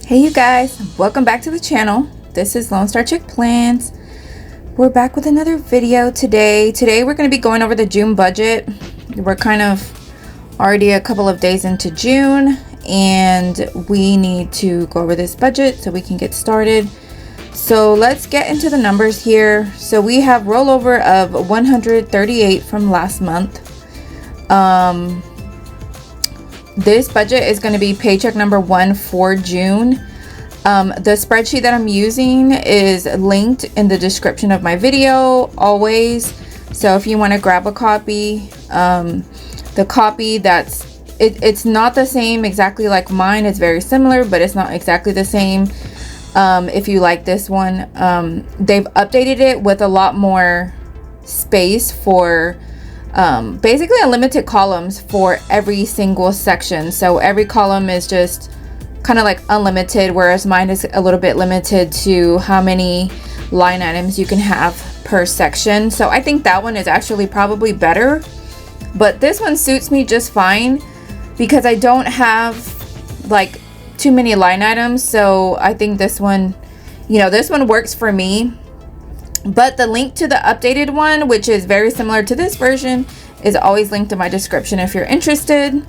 Hey you guys, welcome back to the channel. This is Lone Star Chick Plans. We're back with another video today. Today we're going to be going over the June budget. We're kind of already a couple of days into June and we need to go over this budget so we can get started. So let's get into the numbers here. So we have rollover of 138 from last month. This budget is going to be paycheck number 1 for June. The spreadsheet that I'm using is linked in the description of my video always. So if you want to grab a copy, the copy it's not the same exactly like mine. It's very similar, but it's not exactly the same. If you like this one, they've updated it with a lot more space for basically unlimited columns for every single section. So every column is just kind of like unlimited, whereas mine is a little bit limited to how many line items you can have per section. So I think that one is actually probably better, but this one suits me just fine because I don't have like too many line items. So I think this one, this one works for me. But the link to the updated one, which is very similar to this version, is always linked in my description if you're interested.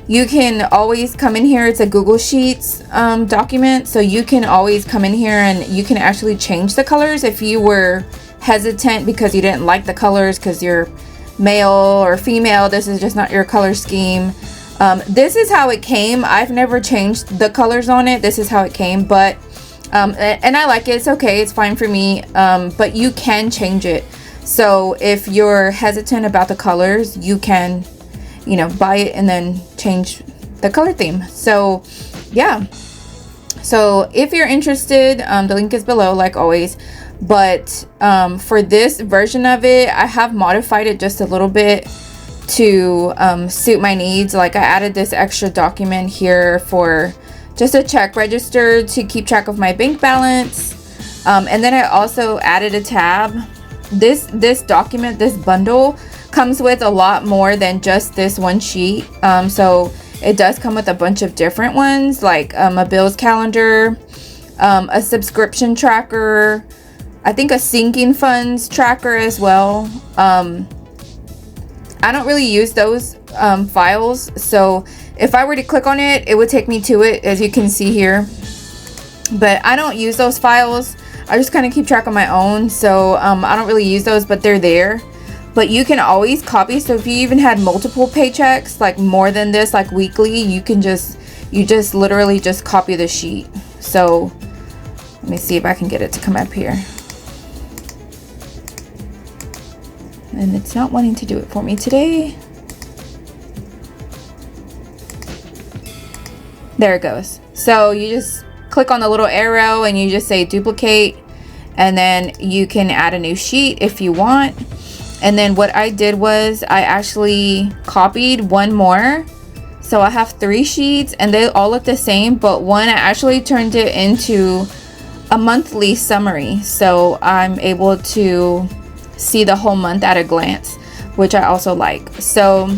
You can always come in here. It's a Google Sheets document, so you can always come in here and you can actually change the colors if you were hesitant because you didn't like the colors because you're male or female. This is just not your color scheme. This is how it came. I've never changed the colors on it. This is how it came, but and I like it. It's okay. It's fine for me. But you can change it. So if you're hesitant about the colors, you can, buy it and then change the color theme. So yeah. So if you're interested, the link is below like always. But for this version of it, I have modified it just a little bit to suit my needs. Like I added this extra document here for just a check register to keep track of my bank balance. And then I also added a tab. This document, this bundle comes with a lot more than just this one sheet. So it does come with a bunch of different ones, like a bills calendar, a subscription tracker, I think a sinking funds tracker as well. I don't really use those files, so if I were to click on it, it would take me to it, as you can see here. But I don't use those files. I just kind of keep track of my own, so I don't really use those, but they're there. But you can always copy. So if you even had multiple paychecks, like more than this, like weekly, you just literally just copy the sheet. So let me see if I can get it to come up here. And it's not wanting to do it for me today. There it goes. So you just click on the little arrow and you just say duplicate, and then you can add a new sheet if you want. And then what I did was I actually copied one more. So I have 3 sheets and they all look the same, but one I actually turned it into a monthly summary. So I'm able to see the whole month at a glance, which I also like. So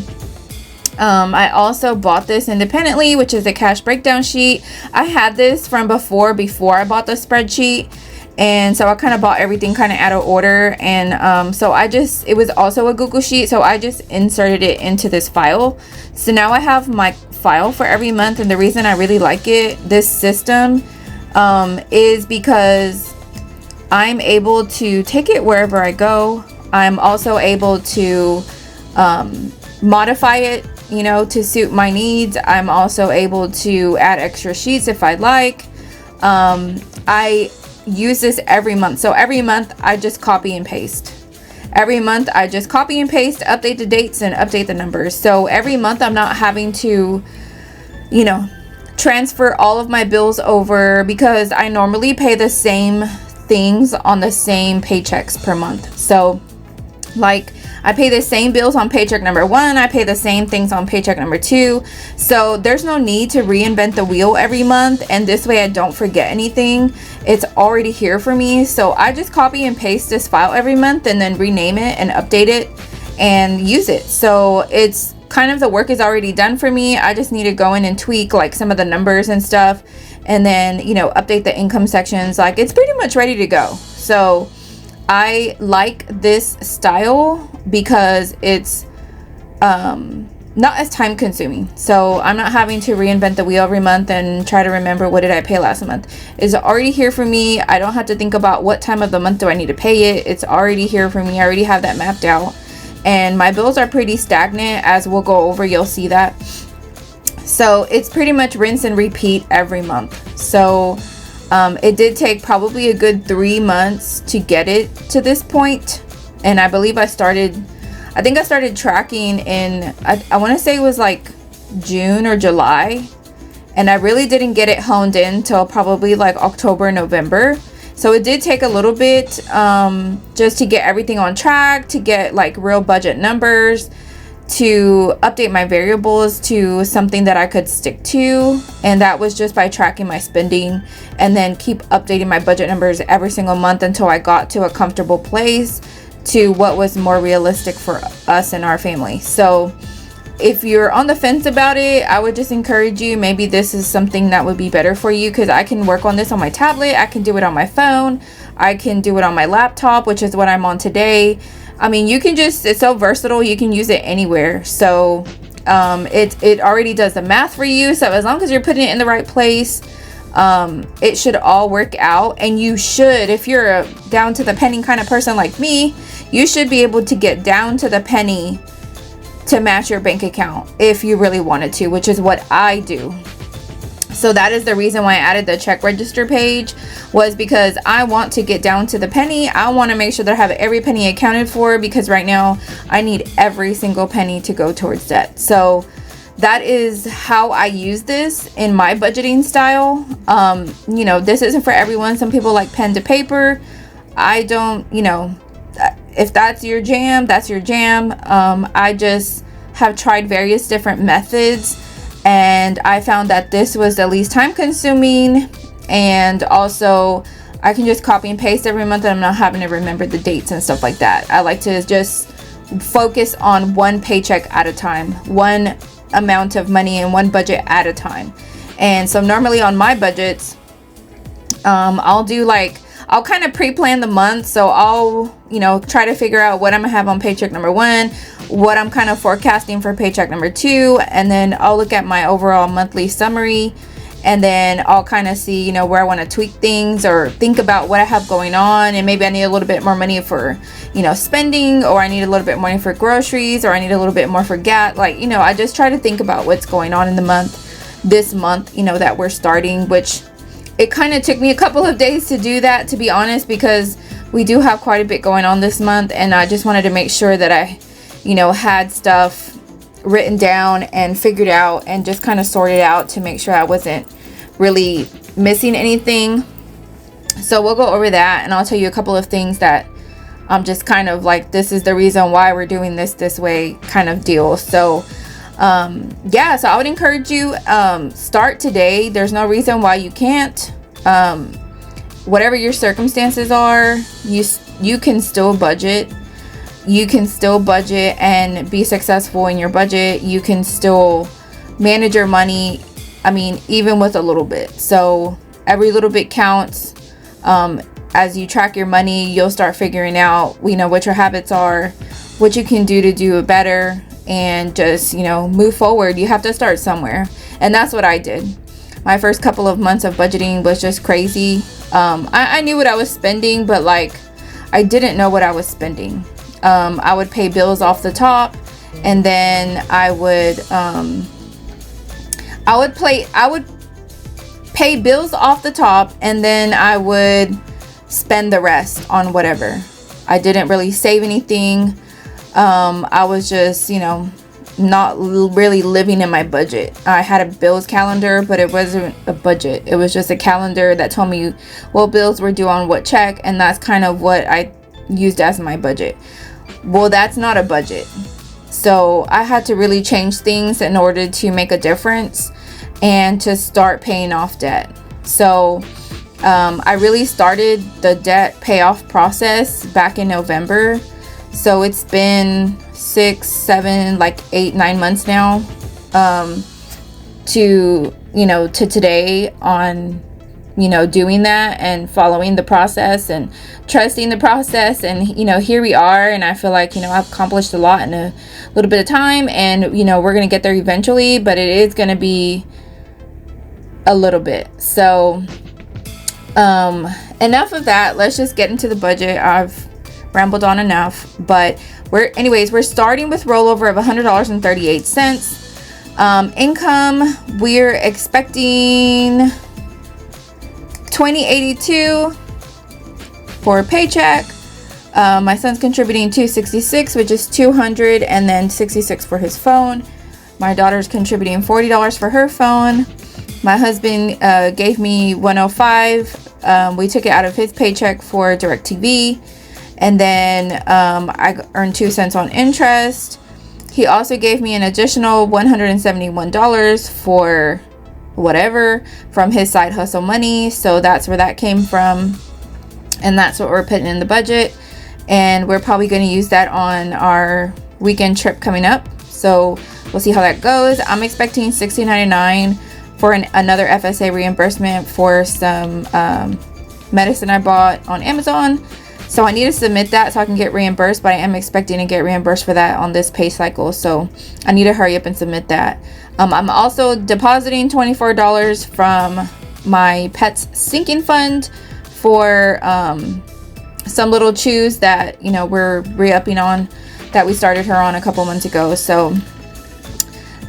I also bought this independently, which is a cash breakdown sheet. I had this from before I bought the spreadsheet, and so I kind of bought everything kind of out of order. And so it was also a Google Sheet, so I just inserted it into this file. So now I have my file for every month, and the reason I really like this system is because I'm able to take it wherever I go. I'm also able to modify it, to suit my needs. I'm also able to add extra sheets if I'd like. I use this every month. So every month I just copy and paste. Every month I just copy and paste, update the dates and update the numbers. So every month I'm not having to, transfer all of my bills over because I normally pay the same things on the same paychecks per month. So like I pay the same bills on paycheck number 1, I pay the same things on paycheck number 2. So there's no need to reinvent the wheel every month, and this way I don't forget anything. It's already here for me. So I just copy and paste this file every month and then rename it and update it and use it. So it's kind of the work is already done for me. I just need to go in and tweak like some of the numbers and stuff, and then, you know, update the income sections. Like, it's pretty much ready to go. So I like this style because it's not as time consuming. So I'm not having to reinvent the wheel every month and try to remember what did I pay last month. It's already here for me. I don't have to think about what time of the month do I need to pay it. It's already here for me. I already have that mapped out. And my bills are pretty stagnant, as we'll go over. You'll see that. So it's pretty much rinse and repeat every month. So it did take probably a good 3 months to get it to this point. And I believe I started tracking in, I want to say it was like June or July. And I really didn't get it honed in till probably like October, November. So it did take a little bit just to get everything on track, to get like real budget numbers, to update my variables to something that I could stick to. And that was just by tracking my spending and then keep updating my budget numbers every single month until I got to a comfortable place to what was more realistic for us and our family. So if you're on the fence about it, I would just encourage you, maybe this is something that would be better for you, because I can work on this on my tablet, I can do it on my phone, I can do it on my laptop, which is what I'm on today. I mean, you can just, it's so versatile, you can use it anywhere. So it already does the math for you. So as long as you're putting it in the right place, it should all work out. And you should, if you're a down to the penny kind of person like me, you should be able to get down to the penny to match your bank account if you really wanted to, which is what I do. So that is the reason why I added the check register page, was because I want to get down to the penny. I want to make sure that I have every penny accounted for, because right now I need every single penny to go towards debt. So that is how I use this in my budgeting style. You know, this isn't for everyone. Some people like pen to paper. I don't, you know, if that's your jam, that's your jam. I just have tried various different methods, and I found that this was the least time consuming, and also I can just copy and paste every month and I'm not having to remember the dates and stuff like that. I like to just focus on one paycheck at a time, one amount of money and one budget at a time. And so normally on my budgets, I'll do like, I'll kind of pre-plan the month. So I'll, you know, try to figure out what I'm gonna have on paycheck number 1, what I'm kind of forecasting for paycheck number 2, and then I'll look at my overall monthly summary, and then I'll kind of see, you know, where I want to tweak things or think about what I have going on, and maybe I need a little bit more money for, you know, spending, or I need a little bit more money for groceries, or I need a little bit more for gas. Like, you know, I just try to think about what's going on in the month, this month, you know, that we're starting, which it kind of took me a couple of days to do that, to be honest, because we do have quite a bit going on this month, and I just wanted to make sure that I, you know, had stuff written down and figured out and just kind of sorted out to make sure I wasn't really missing anything. So we'll go over that, and I'll tell you a couple of things that I'm just kind of like, this is the reason why we're doing this way kind of deal. So yeah, so I would encourage you, start today. There's no reason why you can't. Whatever your circumstances are, you can still budget. You can still budget and be successful in your budget. You can still manage your money, I mean, even with a little bit. So every little bit counts. As you track your money, you'll start figuring out, you know, what your habits are, what you can do to do it better, and just, you know, move forward. You have to start somewhere, and that's what I did. My first couple of months of budgeting was just crazy. I knew what I was spending, but like, I didn't know what I was spending. I would pay bills off the top, and then I would pay bills off the top, and then I would spend the rest on whatever. I didn't really save anything. I was just, you know, not really living in my budget. I had a bills calendar, but it wasn't a budget. It was just a calendar that told me what bills were due on what check, and that's kind of what I used as my budget. Well, that's not a budget. So I had to really change things in order to make a difference and to start paying off debt. So I really started the debt payoff process back in November. So it's been 6, 7, like 8, 9 months now, to, you know, to today on, you know, doing that and following the process and trusting the process. And, you know, here we are, and I feel like, you know, I've accomplished a lot in a little bit of time, and, you know, we're going to get there eventually, but it is going to be a little bit. So, enough of that. Let's just get into the budget. I've rambled on enough, but we're starting with rollover of $100.38. Income, we're expecting $20.82 for a paycheck. My son's contributing $266, which is $200, and then $66 for his phone. My daughter's contributing $40 for her phone. My husband gave me $105. We took it out of his paycheck for DirecTV, and then I earned 2 cents on interest. He also gave me an additional $171 for whatever from his side hustle money. So that's where that came from, and that's what we're putting in the budget, and we're probably going to use that on our weekend trip coming up. So we'll see how that goes. I'm expecting $16.99 for another FSA reimbursement for some medicine I bought on Amazon. So I need to submit that so I can get reimbursed, but I am expecting to get reimbursed for that on this pay cycle. So I need to hurry up and submit that. I'm also depositing $24 from my pet's sinking fund for some little chews that, you know, we're re-upping on, that we started her on a couple months ago. So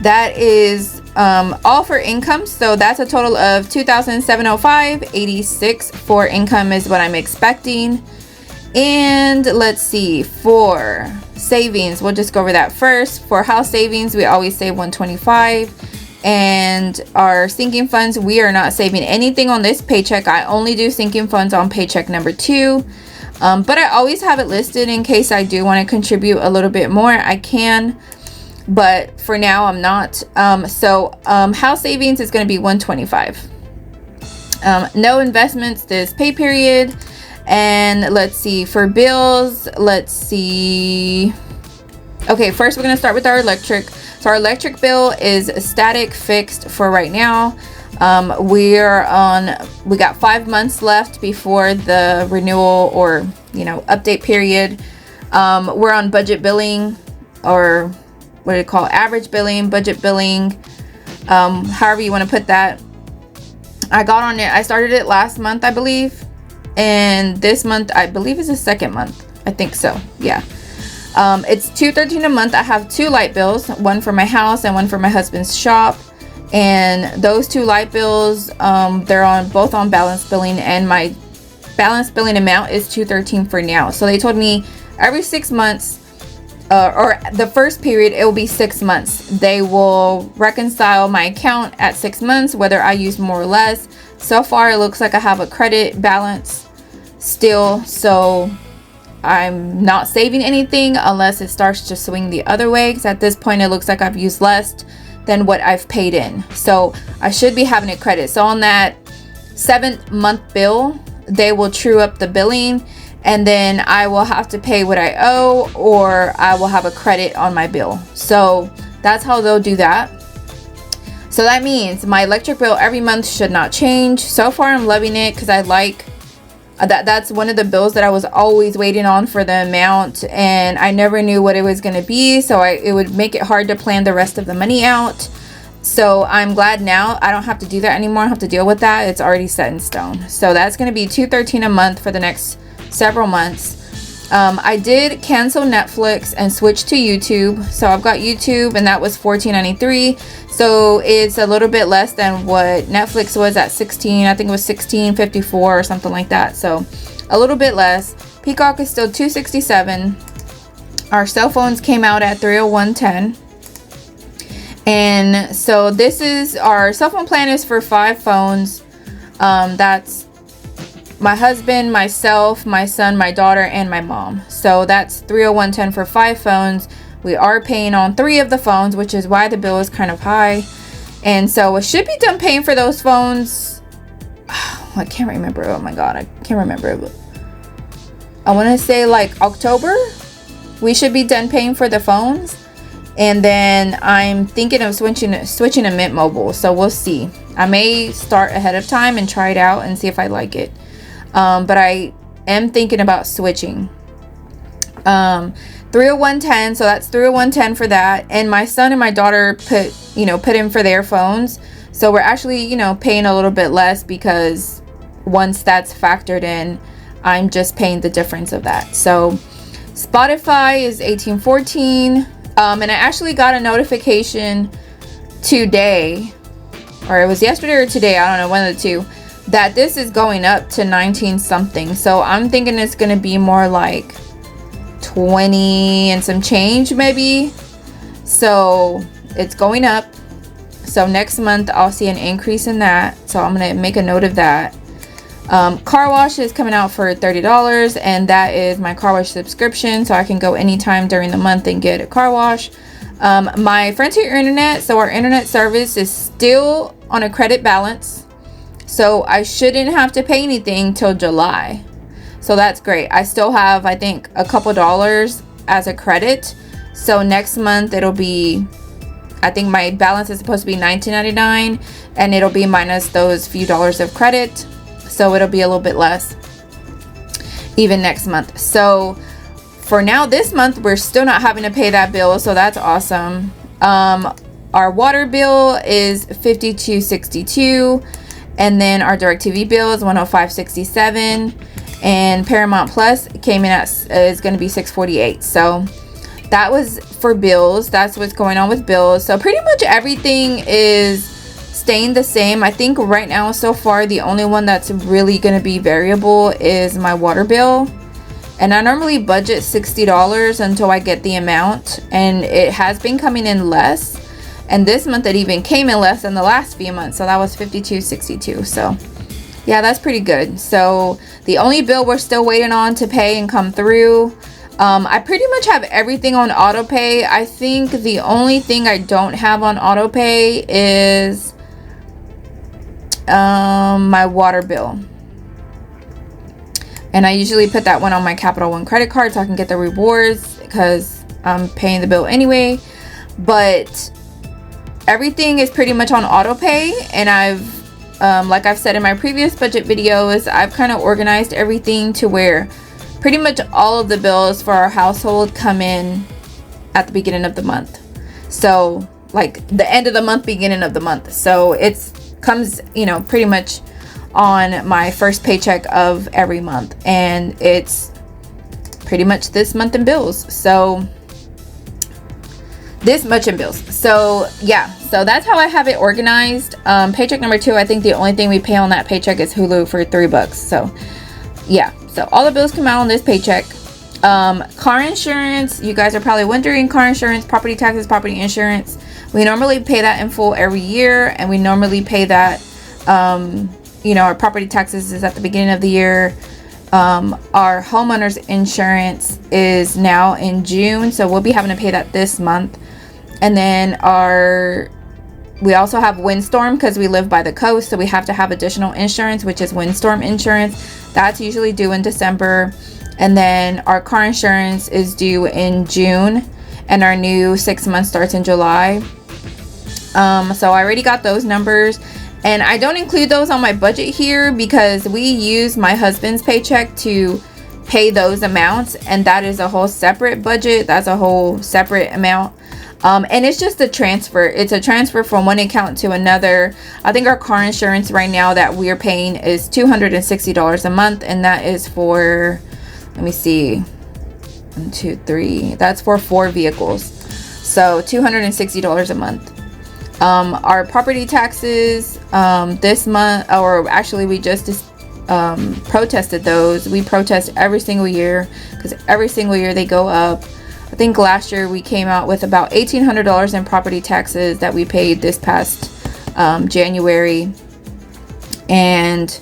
that is all for income. So that's a total of $2,705.86 for income is what I'm expecting. And let's see, for savings, we'll just go over that first. For house savings, we always save $125, and our sinking funds, we are not saving anything on this paycheck. I only do sinking funds on paycheck number 2, but I always have it listed in case I do want to contribute a little bit more. I can, but for now I'm not. House savings is going to be $125. No investments this pay period. And let's see, for bills, let's see. Okay, first we're going to start with our electric. So our electric bill is static fixed for right now. We got 5 months left before the renewal or, you know, update period. We're on budget billing, or what do you call average billing, budget billing, however you want to put that. I got on it. I started it last month, I believe. And this month, I believe, is the second month. I think so. Yeah. It's $213 a month. I have 2 light bills, one for my house and one for my husband's shop. And those 2 light bills, they're both on balance billing, and my balance billing amount is $213 for now. So they told me every 6 months, or the first period, it will be 6 months. They will reconcile my account at 6 months, whether I use more or less. So far, it looks like I have a credit balance still, so I'm not saving anything unless it starts to swing the other way, because at this point it looks like I've used less than what I've paid in. So I should be having a credit. So on that 7th month bill, they will true up the billing, and then I will have to pay what I owe, or I will have a credit on my bill. So that's how they'll do that. So that means my electric bill every month should not change. So far I'm loving it, because I like that's one of the bills that I was always waiting on for the amount, and I never knew what it was going to be, so it would make it hard to plan the rest of the money out. So I'm glad now I don't have to do that anymore. I don't have to deal with that. It's already set in stone. So that's going to be $213 a month for the next several months. I did cancel Netflix and switch to YouTube. So I've got YouTube, and that was $14.93. So it's a little bit less than what Netflix was at $16. I think it was $16.54 or something like that. So a little bit less. Peacock is still $267. Our cell phones came out at $301.10. And so this is our cell phone plan is for 5 phones. That's my husband, myself, my son, my daughter, and my mom. So that's $301.10 for 5 phones. We are paying on 3 of the phones, which is why the bill is kind of high. And so it should be done paying for those phones. I can't remember. Oh my God, I can't remember. I want to say like October. we should be done paying for the phones. And then I'm thinking of switching to Mint Mobile, so we'll see. I may start ahead of time and try it out and see if I like it. But I am thinking about switching. 30110, so that's 30110 for that. And my son and my daughter put in for their phones, so we're actually paying a little bit less, because once that's factored in, I'm just paying the difference of that. So Spotify is $18.14. And I actually got a notification today, or it was yesterday or today, I don't know, one of the two, that this is going up to 19 something. So I'm thinking it's going to be more like 20 and some change maybe. So it's going up. So next month I'll see an increase in that. So I'm going to make a note of that. Car wash is coming out for $30, and that is my car wash subscription, so I can go anytime during the month and get a car wash. My Frontier Internet, so our internet service is still on a credit balance, so I shouldn't have to pay anything till July. So that's great. I still have, I think, a couple dollars as a credit. So next month it'll be, I think my balance is supposed to be $19.99, and it'll be minus those few dollars of credit. So it'll be a little bit less even next month. So for now, this month, we're still not having to pay that bill. So that's awesome. Our water bill is $52.62. And then our DirecTV bill is $105.67. And Paramount Plus came in at, is going to be $6.48. So that was for bills. That's what's going on with bills. So pretty much everything is staying the same. I think right now so far the only one that's really going to be variable is my water bill, and I normally budget $60 until I get the amount, and it has been coming in less, and this month it even came in less than the last few months, so that was $52.62. So yeah, that's pretty good. So the only bill we're still waiting on to pay and come through, I pretty much have everything on auto pay. I think the only thing I don't have on auto pay is my water bill, and I usually put that one on my Capital One credit card so I can get the rewards, because I'm paying the bill anyway. But everything is pretty much on auto pay, and I've like I've said in my previous budget videos, I've kind of organized everything to where pretty much all of the bills for our household come in at the beginning of the month. So like the end of the month, beginning of the month. So it's comes pretty much on my first paycheck of every month, and it's pretty much this month in bills. So this much in bills. So yeah, so that's how I have it organized. Paycheck number 2, I think the only thing we pay on that paycheck is Hulu for $3. So yeah, so all the bills come out on this paycheck. Car insurance, you guys are probably wondering, car insurance, property taxes, property insurance. We normally pay that in full every year, and we normally pay that, our property taxes is at the beginning of the year. Our homeowner's insurance is now in June, so we'll be having to pay that this month. And then we also have windstorm, because we live by the coast, so we have to have additional insurance, which is windstorm insurance. That's usually due in December. And then our car insurance is due in June, and our new 6 months starts in July. So I already got those numbers, and I don't include those on my budget here because we use my husband's paycheck to pay those amounts, and that is a whole separate budget. That's a whole separate amount. And it's just a transfer. It's a transfer from one account to another. I think our car insurance right now that we're paying is $260 a month, and that is for, let me see, 1, 2, 3. That's for 4 vehicles. So $260 a month. Our property taxes this month, or actually we just protested those. We protest every single year because every single year they go up. I think last year we came out with about $1,800 in property taxes that we paid this past January. And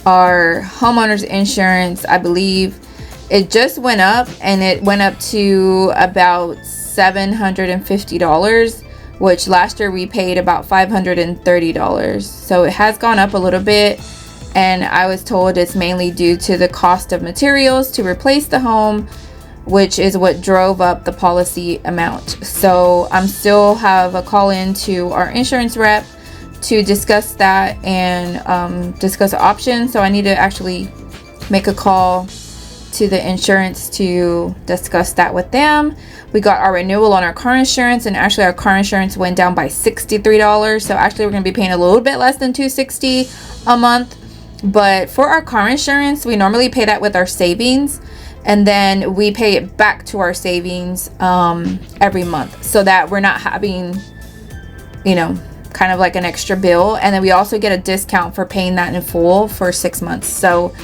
our homeowner's insurance, I believe it just went up, and it went up to about $750, which last year we paid about $530. So it has gone up a little bit, and I was told it's mainly due to the cost of materials to replace the home. which is what drove up the policy amount. So I'm still have a call in to our insurance rep to discuss that and discuss options. So I need to actually make a call to the insurance to discuss that with them. We got our renewal on our car insurance, and actually our car insurance went down by $63. So actually we're going to be paying a little bit less than $260 a month. But for our car insurance, we normally pay that with our savings, and then we pay it back to our savings every month, so that we're not having, you know, kind of like an extra bill. And then we also get a discount for paying that in full for 6 months. So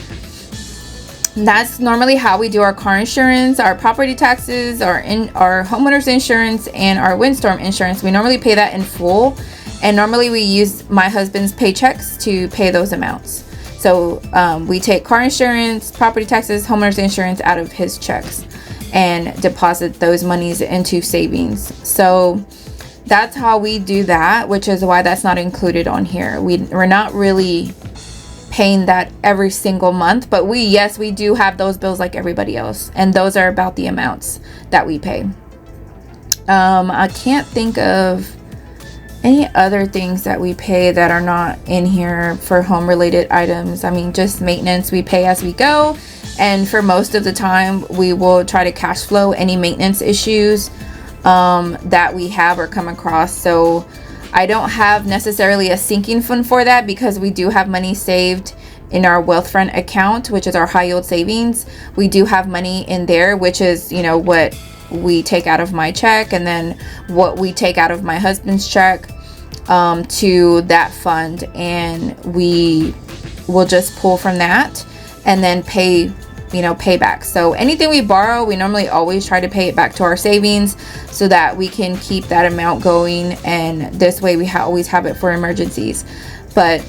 that's normally how we do our car insurance, our property taxes, our homeowners insurance, and our windstorm insurance. We normally pay that in full, and normally we use my husband's paychecks to pay those amounts. So we take car insurance, property taxes, homeowners insurance out of his checks and deposit those monies into savings. So that's how we do that, which is why that's not included on here. We're not really paying that every single month, but we do have those bills like everybody else, and those are about the amounts that we pay. I can't think of any other things that we pay that are not in here for home related items. I mean, just maintenance we pay as we go, and for most of the time we will try to cash flow any maintenance issues that we have or come across. So I don't have necessarily a sinking fund for that, because we do have money saved in our Wealthfront account, which is our high yield savings. We do have money in there, which is, you know, what we take out of my check, and then what we take out of my husband's check to that fund, and we will just pull from that and then pay back. So anything we borrow, we normally always try to pay it back to our savings, so that we can keep that amount going, and this way we always have it for emergencies. But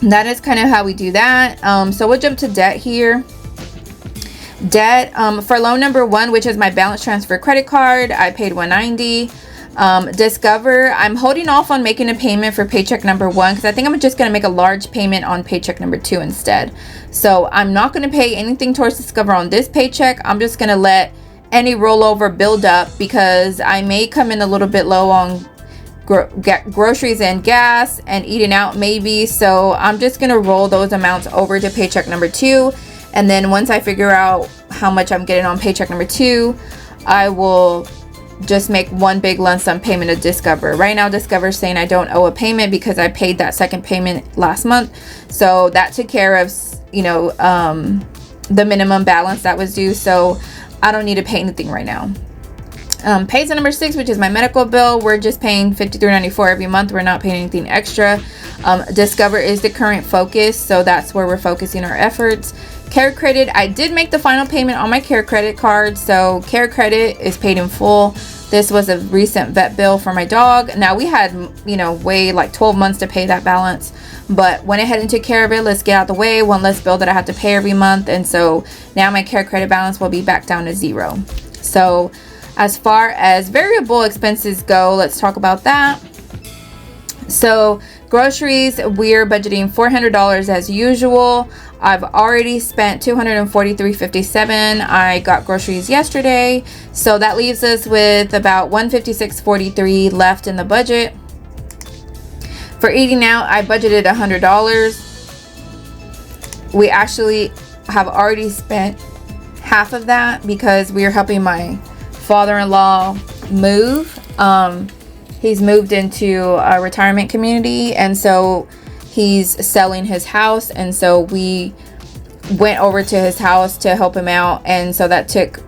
that is kind of how we do that. So we'll jump to debt here. Debt for loan number 1, which is my balance transfer credit card, I paid $190. Discover, I'm holding off on making a payment for paycheck number 1, because I think I'm just going to make a large payment on paycheck number 2 instead. So I'm not going to pay anything towards Discover on this paycheck. I'm just going to let any rollover build up, because I may come in a little bit low on groceries and gas and eating out maybe. So I'm just going to roll those amounts over to paycheck number 2. And then once I figure out how much I'm getting on paycheck number 2, I will just make one big lump sum payment to Discover. Right now Discover is saying I don't owe a payment because I paid that second payment last month. So that took care of, you know, the minimum balance that was due. So I don't need to pay anything right now. Pays number 6, which is my medical bill. We're just paying $53.94 every month. We're not paying anything extra. Discover is the current focus, so that's where we're focusing our efforts. Care Credit, I did make the final payment on my Care Credit card, so Care Credit is paid in full. This was a recent vet bill for my dog. Now we had, you know, like 12 months to pay that balance, but went ahead and took care of it. Let's get out the way, one less bill that I have to pay every month. And so now my Care Credit balance will be back down to 0. So as far as variable expenses go, let's talk about that. So groceries, we're budgeting $400 as usual. I've already spent $243.57. I got groceries yesterday, so that leaves us with about $156.43 left in the budget. For eating out, I budgeted $100. We actually have already spent half of that because we are helping my father-in-law move. He's moved into a retirement community, and so he's selling his house, and so we went over to his house to help him out, and so that took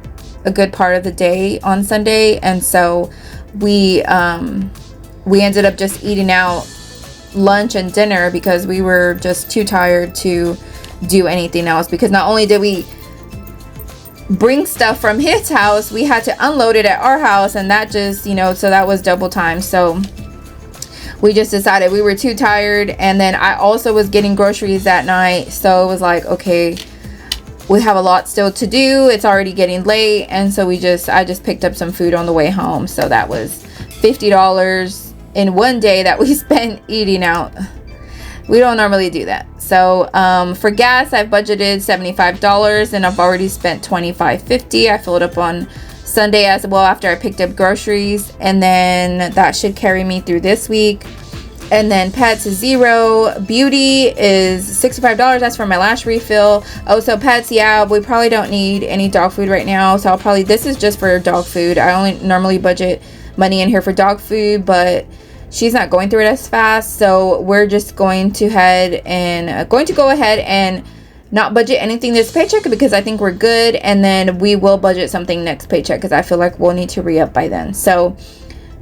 a good part of the day on Sunday. And so we ended up just eating out lunch and dinner because we were just too tired to do anything else, because not only did we bring stuff from his house, we had to unload it at our house, and that just, you know, so that was double time. So we just decided we were too tired, and then I also was getting groceries that night, so it was like, okay, we have a lot still to do, it's already getting late. And so I just picked up some food on the way home. So that was $50 in one day that we spent eating out. We don't normally do that. So for gas, I've budgeted $75 and I've already spent $25.50. I filled up on Sunday as well after I picked up groceries, and then that should carry me through this week. And then pets is $0. Beauty is $65. That's for my last refill. Oh, so pets, yeah, we probably don't need any dog food right now, so this is just for dog food. I only normally budget money in here for dog food, but she's not going through it as fast, so we're just going to go ahead and not budget anything this paycheck because I think we're good, and then we will budget something next paycheck because I feel like we'll need to re-up by then. So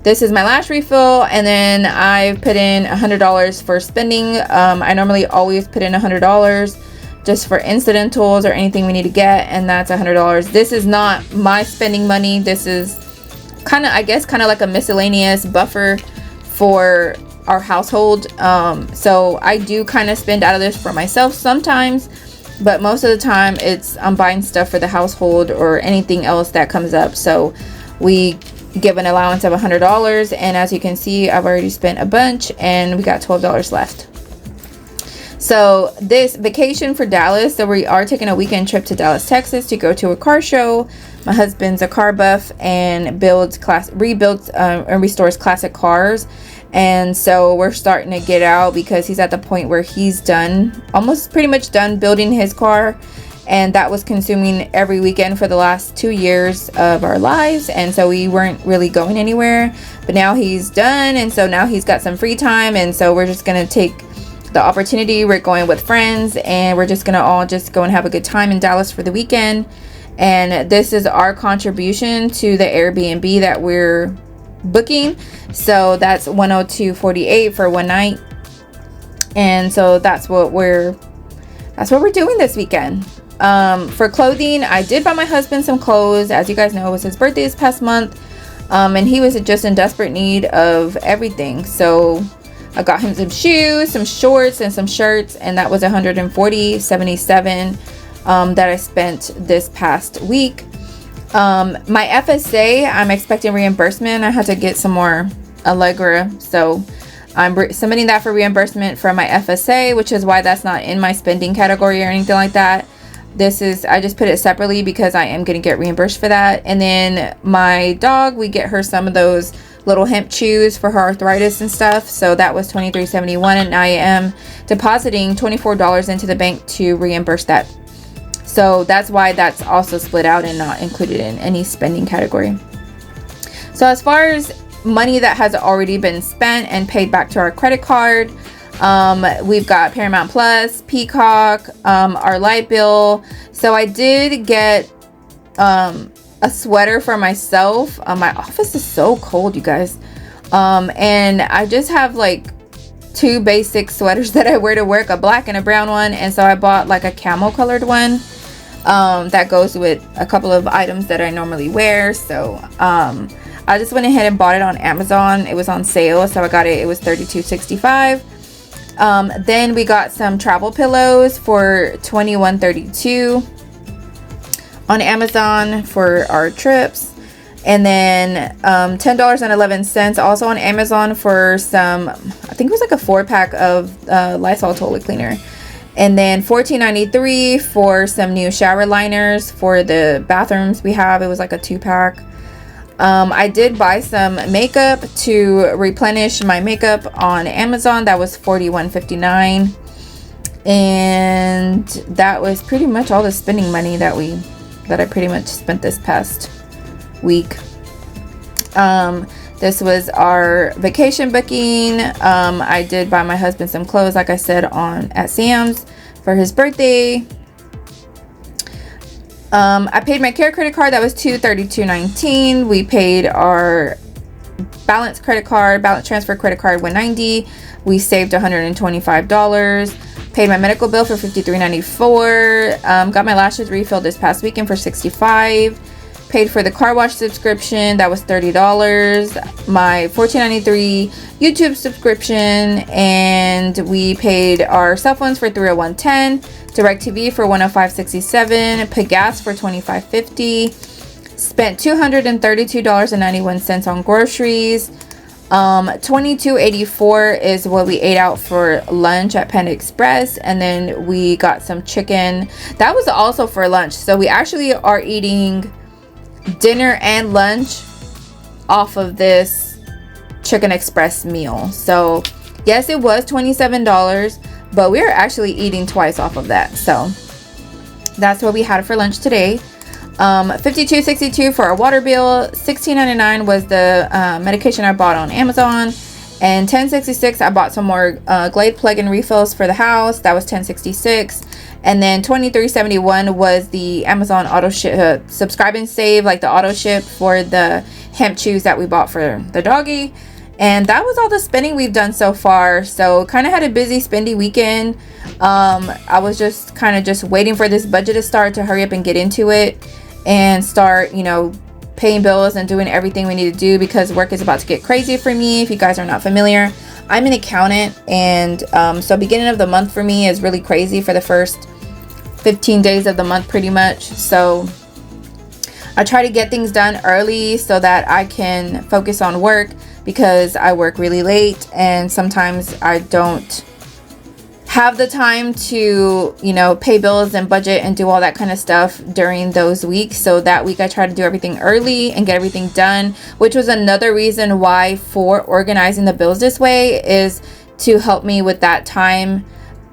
this is my last refill, and then I've put in $100 for spending. I normally always put in $100 just for incidentals or anything we need to get, and that's $100. This is not my spending money. This is kind of like a miscellaneous buffer for our household. So I do kind of spend out of this for myself sometimes, but most of the time I'm buying stuff for the household or anything else that comes up. So we give an allowance of $100, and as you can see, I've already spent a bunch and we got $12 left. So this vacation for Dallas, so we are taking a weekend trip to Dallas, Texas to go to a car show. My husband's a car buff and rebuilds and restores classic cars, and so we're starting to get out because he's at the point where he's pretty much done building his car, and that was consuming every weekend for the last 2 years of our lives, and so we weren't really going anywhere. But now he's done, and so now he's got some free time, and so we're just gonna take the opportunity. We're going with friends, and we're just gonna all just go and have a good time in Dallas for the weekend. And this is our contribution to the Airbnb that we're booking. So that's $102.48 for one night, and so that's what we're doing this weekend. For clothing, I did buy my husband some clothes. As you guys know, it was his birthday this past month, and he was just in desperate need of everything. So I got him some shoes, some shorts, and some shirts, and that was $140.77 that I spent this past week. My FSA, I'm expecting reimbursement. I had to get some more Allegra, so I'm submitting that for reimbursement from my FSA, which is why that's not in my spending category or anything like that. I just put it separately because I am going to get reimbursed for that. And then my dog, we get her some of those little hemp chews for her arthritis and stuff, so that was $23.71, and I am depositing $24 into the bank to reimburse that. So that's why that's also split out and not included in any spending category. So as far as money that has already been spent and paid back to our credit card, we've got Paramount Plus, Peacock, our light bill. So I did get a sweater for myself. My office is so cold, you guys, and I just have like 2 basic sweaters that I wear to work, a black and a brown one, and so I bought like a camel colored one that goes with a couple of items that I normally wear. So I just went ahead and bought it on Amazon. It was on sale, so I got it. It was $32.65. Then we got some travel pillows for $21.32 on Amazon for our trips. And then $10.11 also on Amazon for some, I think it was like a 4-pack of Lysol toilet cleaner. And then $14.93 for some new shower liners for the bathrooms we have. It was like a 2-pack. I did buy some makeup to replenish my makeup on Amazon. That was $41.59. And that was pretty much all the spending money that I pretty much spent this past week. This was our vacation booking. I did buy my husband some clothes, like I said, at Sam's for his birthday. I paid my Care credit card. That was $232.19. We paid our balance transfer credit card $190. We saved $125. Paid my medical bill for $53.94. Got my lashes refilled this past weekend for $65. Paid for the car wash subscription. That was $30. My $14.93 YouTube subscription, and we paid our cell phones for $301.10. DirecTV for $105.67. Paid gas for $25.50. Spent $232.91 on groceries. $22.84 is what we ate out for lunch at Panda Express, and then we got some chicken. That was also for lunch. So we actually are eating dinner and lunch off of this Chicken Express meal. So yes, it was $27, but we are actually eating twice off of that. So that's what we had for lunch today. $52.62 for our water bill. $16.99 was the medication I bought on Amazon, and $10.66 I bought some more Glade plug-in refills for the house. That was $10.66. And then $23.71 was the Amazon auto ship subscribe and save, like the auto ship for the hemp chews that we bought for the doggy. And that was all the spending we've done so far. So kind of had a busy spendy weekend. I was just kind of just waiting for this budget to start to hurry up and get into it and start, you know, paying bills and doing everything we need to do, because work is about to get crazy for me. If you guys are not familiar, I'm an accountant, and so beginning of the month for me is really crazy for the first 15 days of the month pretty much. So I try to get things done early so that I can focus on work, because I work really late and sometimes I don't have the time to, you know, pay bills and budget and do all that kind of stuff during those weeks. So that week I try to do everything early and get everything done, which was another reason why for organizing the bills this way, is to help me with that time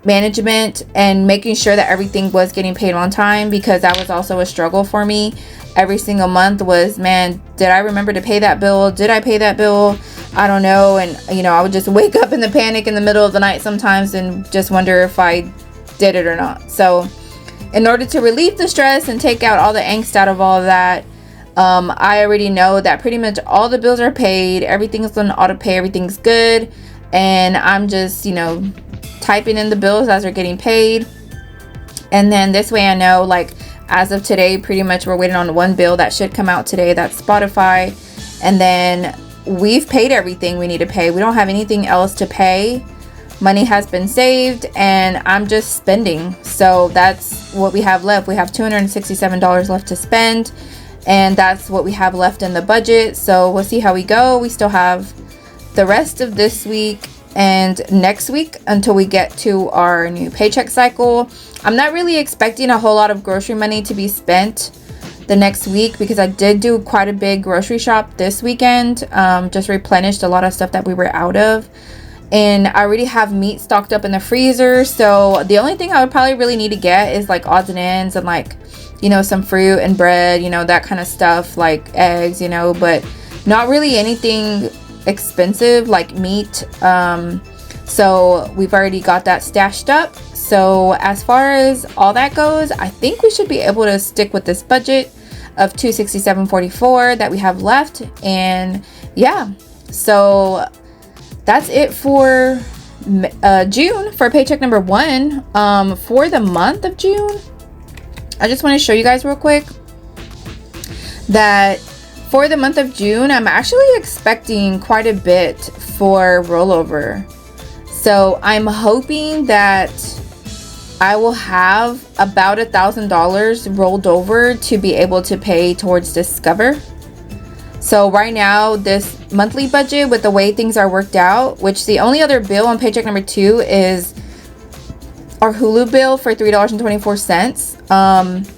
management and making sure that everything was getting paid on time, because that was also a struggle for me. Every single month was, man, did I remember to pay that bill? Did I pay that bill? I don't know. And, you know, I would just wake up in the panic in the middle of the night sometimes and just wonder if I did it or not. So in order to relieve the stress and take out all the angst out of all of that, I already know that pretty much all the bills are paid. Everything's on auto pay. Everything's good. And I'm just, you know, typing in the bills as they're getting paid. And then this way I know, like, as of today, pretty much we're waiting on one bill that should come out today. That's Spotify. And then we've paid everything we need to pay. We don't have anything else to pay. Money has been saved and I'm just spending. So that's what we have left. We have $267 left to spend, and that's what we have left in the budget. So we'll see how we go. We still have the rest of this week and next week until we get to our new paycheck cycle. I'm not really expecting a whole lot of grocery money to be spent the next week, because I did do quite a big grocery shop this weekend. Just replenished a lot of stuff that we were out of, and I already have meat stocked up in the freezer. So the only thing I would probably really need to get is like odds and ends and, like, you know, some fruit and bread, you know, that kind of stuff, like eggs, you know, but not really anything expensive like meat. So we've already got that stashed up. So as far as all that goes, I think we should be able to stick with this budget of $267.44 that we have left. And yeah, so that's it for June, for paycheck number 1. For the month of June, I just want to show you guys real quick that for the month of June, I'm actually expecting quite a bit for rollover. So I'm hoping that I will have about $1,000 rolled over to be able to pay towards Discover. So right now, this monthly budget, with the way things are worked out, which the only other bill on paycheck number 2 is our Hulu bill for $3.24.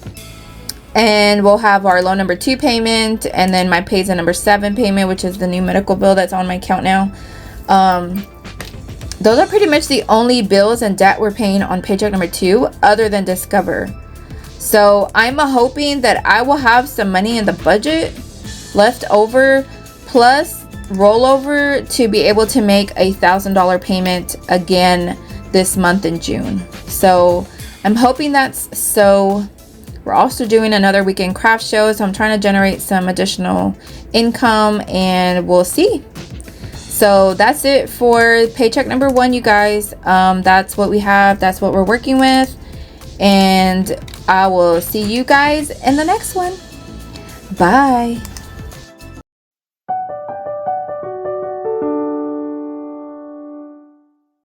And we'll have our loan number 2 payment, and then my pays in number 7 payment, which is the new medical bill that's on my account now. Those are pretty much the only bills and debt we're paying on paycheck number 2 other than Discover. So I'm hoping that I will have some money in the budget left over, plus rollover, to be able to make a $1,000 payment again this month in June. So I'm hoping that's so. We're also doing another weekend craft show, so I'm trying to generate some additional income, and we'll see. So that's it for paycheck number 1, you guys. That's what we have. That's what we're working with. And I will see you guys in the next one. Bye.